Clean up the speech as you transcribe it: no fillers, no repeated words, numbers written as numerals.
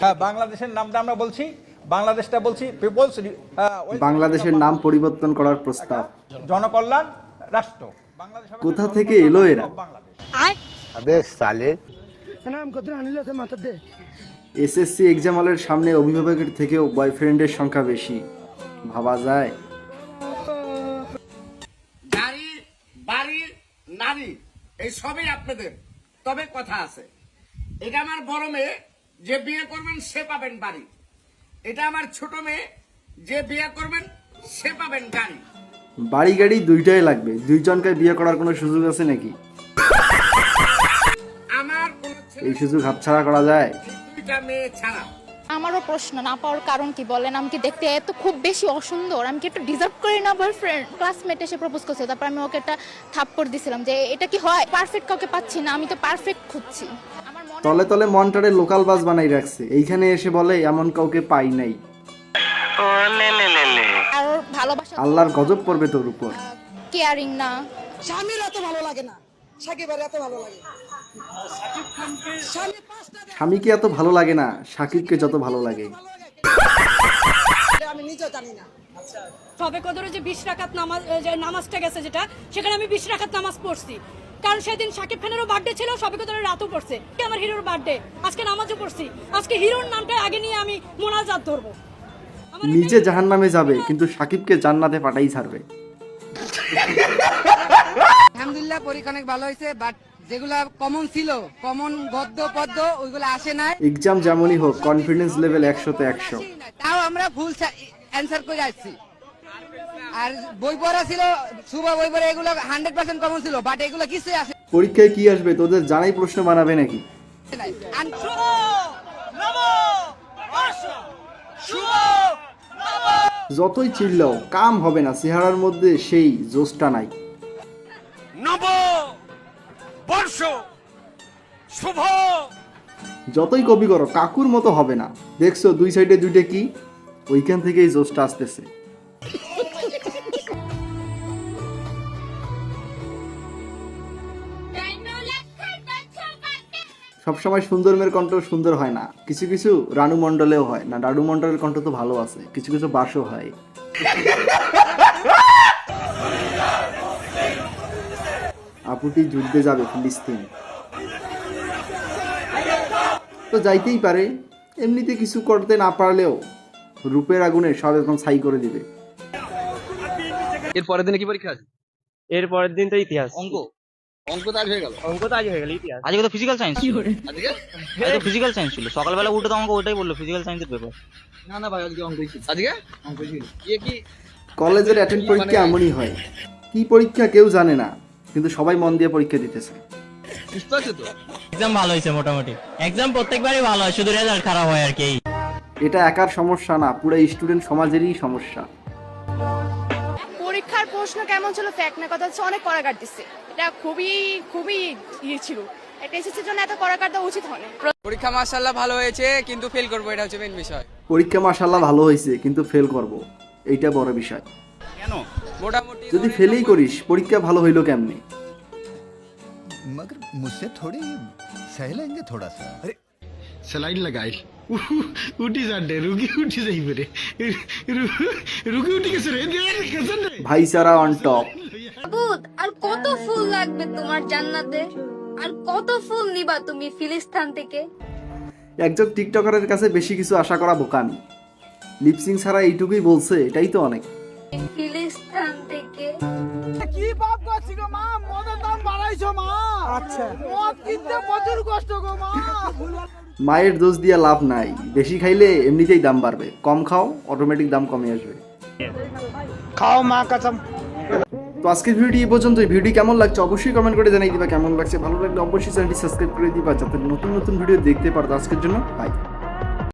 হ্যাঁ, বাংলাদেশের নামটা আমরা বলছি, বাংলাদেশটা বলছি পিপলস বাংলাদেশের নাম পরিবর্তন করার প্রস্তাব। জনকল্যাণ রাষ্ট্র বাংলাদেশ হবে কোথা থেকে এলো এরা? বাংলাদেশ। अबे साले এসএসসি এক্সাম হলের সামনে অভিভাবকের থেকেও বয়ফ্রেন্ডের সংখ্যা বেশি, ভাবা যায়? গাড়ি বাড়ি নারী এই সবই আপনাদের, তবে কথা আছে। এটা আমার বড় মেয়ে, যে বিয়ে করবেন সে পাবেন বাড়ি। এটা আমার ছোট মেয়ে, যে বিয়ে করবেন সে পাবেন গাড়ি। বাড়ি গাড়ি দুইটাই লাগবে, দুইজনকে বিয়ে করার কোনো সুযোগ আছে নাকি? আমার কোনো ছেলে এই সুযোগ হাতছাড়া করা যায়? দুইটা মেয়ে ছাড়া। আমারও প্রশ্ন না পাওয়ার কারণ কি বলেন? আমি কি দেখতে এত খুব বেশি অসুন্দর? আমি কি একটু ডিজার্ভ করি না? বয়ফ্রেন্ড ক্লাসমেট এসে প্রপোজ করছে, তারপর আমি ওকে একটা থাপ্পড় দিছিলাম যে এটা কি হয়? পারফেক্ট কাউকে পাচ্ছি না, আমি তো পারফেক্ট খুঁজছি। আমার মনে তলে তলে মনটারে লোকাল বাস বানাই রাখছে, এইখানে এসে বলে এমন কাউকে পাই নাই। আর ওর ভালোবাসা আল্লাহর গজব পড়বে তোর উপর। কেয়ারিং না। স্বামীর এত ভালো লাগে না, সাকিবের এত ভালো লাগে। স্বামী পাঁচটা স্বামীকে এত ভালো লাগে না, সাকিবকে যত ভালো লাগে। আমি নিজেও জানি না। সবে কদরে যে 20 রাকাত নামাজ, যে নামাজটা গেছে যেটা, সেখানে আমি 20 রাকাত নামাজ পড়ছি। কারণ সেদিন শাকিব খানেরও বার্থডে ছিল, সবে কদরের রাতও পড়ছে। আমার হিরোর বার্থডে, আজকে নামাজও পড়ছি। আজকে হিরোর নামটা আগে নিয়ে আমি মোনাজাত ধরবো। নিজে জাহান্নামে যাবে কিন্তু সাকিবকে জান্নাতে পাঠাই ছাড়বে। আলহামদুলিল্লাহ পরীক্ষা অনেক ভালো হয়েছে, বাট যেগুলা কমন ছিল, কমন গদ্য পদ্য, ওইগুলো আসে নাই। এক্সাম যেমনই হোক, কনফিডেন্স লেভেল 100-তে 100। তাও আমরা ফুল অ্যান্সার করে আসছি। আর বই পড়া ছিল, শুভ বই পড়া, এগুলো 100% কমন ছিল, বাট এগুলো কিছুই আসে পরীক্ষায় কি আসবে তোদের জানাই প্রশ্ন বানাবে নাকি? নাই। যতই চিল্লাও কাম হবে না, চেহারার মধ্যে সেই জোশটা নাই। নব বর্ষ শুভ। যতই কপি করো কাকুর মতো হবে না। দেখছো দুই সাইডে দুইটা কি, ওইখান থেকেই জোশটা আসতেছে। সবসময় সুন্দর মেয়ের কণ্ঠ সুন্দর হয় না, কিছু কিছু রানু মণ্ডলেও হয় না। রানু মণ্ডলের কণ্ঠ তো ভালো আছে, কিছু কিছু বাসও হয়। আপুটি যুদ্ধে যাবে ফিলিস্তিন, তো যাইতেই পারে। এমনিতে কিছু করতে না পারলেও রূপের আগুনে সব একদম ছাই করে দিবে। এর পরের দিনে কি পরীক্ষা আছে? এর পরের দিন তো ইতিহাস। অঙ্ক অঙ্ক তো আজ হয়ে গেল। অঙ্ক তো আজ হয়ে গেল, ইতিহাস আজকে তো ফিজিক্যাল সায়েন্স ছিল। আজকে আজকে ফিজিক্যাল সায়েন্স ছিল, সকালবেলা উঠে তো আমাকে ওটাই বললো ফিজিক্যাল সায়েন্সের পেপার। না না ভাই, আজকে অঙ্কই ছিল। আজকে অঙ্ক ছিল। কি কলেজের অ্যাটেন্ড পরীক্ষা এমনই হয়, কি পরীক্ষা কেউ জানে না, কিন্তু সবাই মন দিয়ে পরীক্ষা দিতেছে। বুঝতে পারছো তো? এক্সাম ভালো হয়েছে মোটামুটি। এক্সাম প্রত্যেকবারই ভালো হয়, শুধু রেজাল্ট খারাপ হয় আর কি। এটা একার সমস্যা না, পুরো স্টুডেন্ট সমাজেরই সমস্যা। পরীক্ষার প্রশ্ন কেমন ছিল ফ্যাক্ট না, কথা হচ্ছে অনেক কড়াকাট দিচ্ছে। এটা খুবই খুবই ইয়ে ছিল, এটা এসএসসির জন্য এত কড়াকাট দেওয়া উচিত হয়নি। পরীক্ষা মাশাআল্লাহ ভালো হয়েছে, কিন্তু ফেল করবো, এটা হচ্ছে মেইন বিষয়। পরীক্ষা মাশাআল্লাহ ভালো হয়েছে কিন্তু ফেল করব, এইটা বড় বিষয়। কেন? মোটামুটি যদি ফেলই করিস পরীক্ষা ভালো হইলো কেমনে? मगर मुझसे थोड़ी सह लेंगे थोड़ा सा। अरे सलाइन लगाई उठी जाडे रुकी उठी जाई मेरे रुकी उठी कैसे रे कैसे रे ভাইচারা অন টপ। আর কত ফুল লাগবে তোমার জান্নাতে? আর কত ফুল নিবা তুমি ফিলিস্তিন থেকে? একজন টিকটকারের কাছে বেশি কিছু আশা করা বোকামি। লিপসিং ছাড়া এইটুকুই বলছে, এটাই তো অনেক। ফিলিস্তিন থেকে কি পাপ করছি গো মা? মদের দাম বাড়াইছো মা। আচ্ছা, মদ কিনতে প্রচুর কষ্ট গো মা। মায়ের দোষ দিয়ে লাভ নাই, বেশি খাইলে এমনিতেই দাম বাড়বে। কম খাও, অটোমেটিক দাম কমে আসবে। खाओ माँ कसम। তো আজকের ভিডিও এই পর্যন্তই। ভিডিও কেমন লাগছে অবশ্যই কমেন্ট করে জানিয়ে দিবা। কেমন লাগছে, ভালো লাগলে অবশ্যই চ্যানেলটি সাবস্ক্রাইব করে দিবা যাতে নতুন নতুন ভিডিও দেখতে পারো। আজকের জন্য বাই।